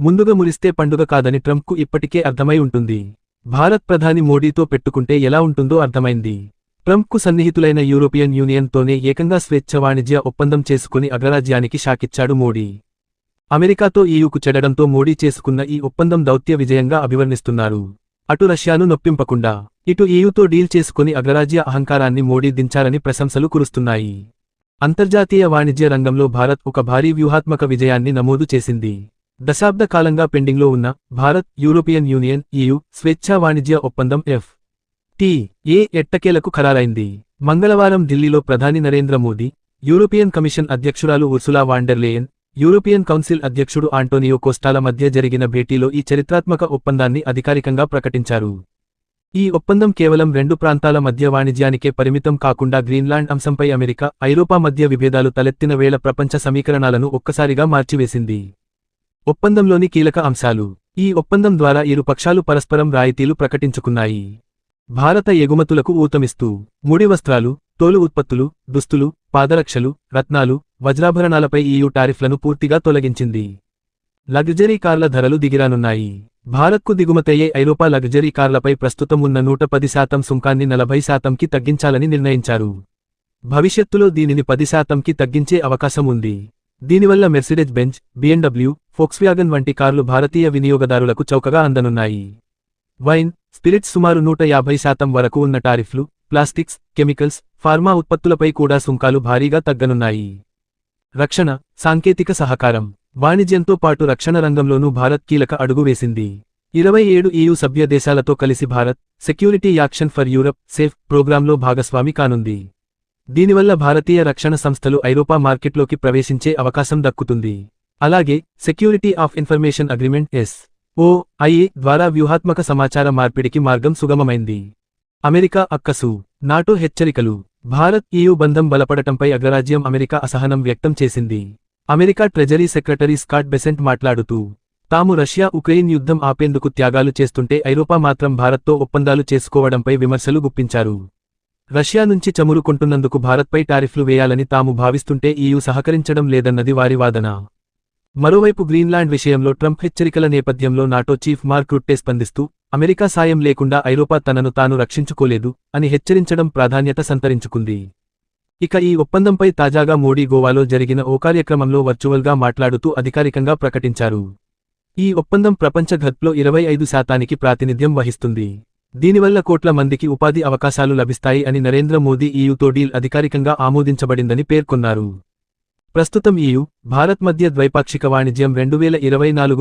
ముందుగా మురిస్తే పండుగ కాదని ట్రంప్కు ఇప్పటికే అర్థమై ఉంటుంది. భారత్ ప్రధాని మోడీతో పెట్టుకుంటే ఎలా ఉంటుందో అర్థమైంది. ట్రంప్కు సన్నిహితులైన యూరోపియన్ యూనియన్తోనే ఏకంగా స్వేచ్ఛ వాణిజ్య ఒప్పందం చేసుకుని అగ్రరాజ్యానికి షాకిచ్చాడు మోడీ. అమెరికాతో ఈయూకు చెడడంతో మోడీ చేసుకున్న ఈ ఒప్పందం దౌత్య విజయంగా అభివర్ణిస్తున్నారు. అటు రష్యాను నొప్పింపకుండా ఇటు ఈయూతో డీల్ చేసుకుని అగ్రరాజ్య అహంకారాన్ని మోడీ దించారని ప్రశంసలు కురుస్తున్నాయి. అంతర్జాతీయ వాణిజ్య రంగంలో భారత్ ఒక భారీ వ్యూహాత్మక విజయాన్ని నమోదు చేసింది. దశాబ్ద కాలంగా పెండింగ్లో ఉన్న భారత్ యూరోపియన్ యూనియన్ ఈయూ స్వేచ్ఛా వాణిజ్య ఒప్పందం FTA ఎట్టకేలకు ఖరారైంది. మంగళవారం ఢిల్లీలో ప్రధాని నరేంద్ర మోదీ, యూరోపియన్ కమిషన్ అధ్యక్షురాలు Ursula van der Leyen, European council అధ్యక్షుడు ఆంటోనియో కోస్టాల మధ్య జరిగిన భేటీలో ఈ చరిత్రాత్మక ఒప్పందాన్ని అధికారికంగా ప్రకటించారు. ఈ ఒప్పందం కేవలం రెండు ప్రాంతాల మధ్య వాణిజ్యానికే పరిమితం కాకుండా గ్రీన్లాండ్ అంశంపై అమెరికా, ఐరోపా మధ్య విభేదాలు తలెత్తిన వేళ ప్రపంచ సమీకరణాలను ఒక్కసారిగా మార్చివేసింది. ఒప్పందంలోని కీలక అంశాలు. ఈ ఒప్పందం ద్వారా ఇరు పక్షాలు పరస్పరం రాయితీలు ప్రకటించుకున్నాయి. భారత ఎగుమతులకు ఊతమిస్తూ ముడి వస్త్రాలు, తోలు ఉత్పత్తులు, దుస్తులు, పాదరక్షలు, రత్నాలు, వజ్రాభరణాలపై ఈయూ టారిఫ్లను పూర్తిగా తొలగించింది. లగ్జరీ కార్ల ధరలు దిగిరానున్నాయి. భారత్కు దిగుమతయ్యే ఐరోపా లగ్జరీ కార్లపై ప్రస్తుతం ఉన్న 110% సుంకాన్ని 40%కి తగ్గించాలని నిర్ణయించారు. భవిష్యత్తులో దీనిని 10%కి తగ్గించే అవకాశం ఉంది. దీనివల్ల మెర్సిడెజ్ బెంజ్, BMW, ఫోక్స్వ్యాగన్ వంటి కార్లు భారతీయ వినియోగదారులకు చౌకగా అందనున్నాయి. వైన్, స్పిరిట్స్ సుమారు 150% వరకు ఉన్న టారిఫ్లు, ప్లాస్టిక్స్, కెమికల్స్, ఫార్మా ఉత్పత్తులపై కూడా సుంకాలు భారీగా తగ్గనున్నాయి. రక్షణ, సాంకేతిక సహకారం, వాణిజ్యంతో పాటు రక్షణ రంగంలోనూ భారత్ కీలక అడుగు వేసింది. 27 EU సభ్య దేశాలతో కలిసి Bharat security action for Europe safe ప్రోగ్రాంలో భాగస్వామి కానుంది. దీనివల్ల భారతీయ రక్షణ సంస్థలు ఐరోపా మార్కెట్లోకి ప్రవేశించే అవకాశం దక్కుతుంది. అలాగే security of information agreement SOIA ద్వారా వ్యూహాత్మక సమాచార మార్పిడికి మార్గం సుగమమైంది. అమెరికా అక్కసు, నాటో హెచ్చరికలు. భారత్ EU బంధం బలపడటంపై అగ్రరాజ్యం అమెరికా అసహనం వ్యక్తం చేసింది. America treasury secretary Scott Besant మాట్లాడుతూ, తాము రష్యా ఉక్రెయిన్ యుద్ధం ఆపేందుకు త్యాగాలు చేస్తుంటే ఐరోపా మాత్రం భారత్తో ఒప్పందాలు చేసుకోవడంపై విమర్శలు గుప్పించారు. రష్యా నుంచి చమురు కొంటున్నందుకు భారత్పై టారిఫ్లు వేయాలని తాము భావిస్తుంటే EU సహకరించడం లేదన్నది వారి వాదన. మరోవైపు గ్రీన్లాండ్ విషయంలో ట్రంప్ హెచ్చరికల నేపథ్యంలో నాటో చీఫ్ మార్క్ రుట్టే స్పందిస్తూ, అమెరికా సాయం లేకుండా ఐరోపా తనను తాను రక్షించుకోలేదు అని హెచ్చరించడం ప్రాధాన్యత సంతరించుకుంది. ఇక ఈ ఒప్పందంపై తాజాగా మోడీ గోవాలో జరిగిన ఓ కార్యక్రమంలో వర్చువల్గా మాట్లాడుతూ అధికారికంగా ప్రకటించారు. ఈ ఒప్పందం ప్రపంచ ఘత్లో 25%కి ప్రాతినిధ్యం వహిస్తుంది. దీనివల్ల కోట్ల మందికి ఉపాధి అవకాశాలు లభిస్తాయి అని నరేంద్ర మోదీ ఈయూతో డీల్ అధికారికంగా ఆమోదించబడిందని పేర్కొన్నారు. ప్రస్తుతం EU, భారత్ మధ్య ద్వైపాక్షిక వాణిజ్యం 2024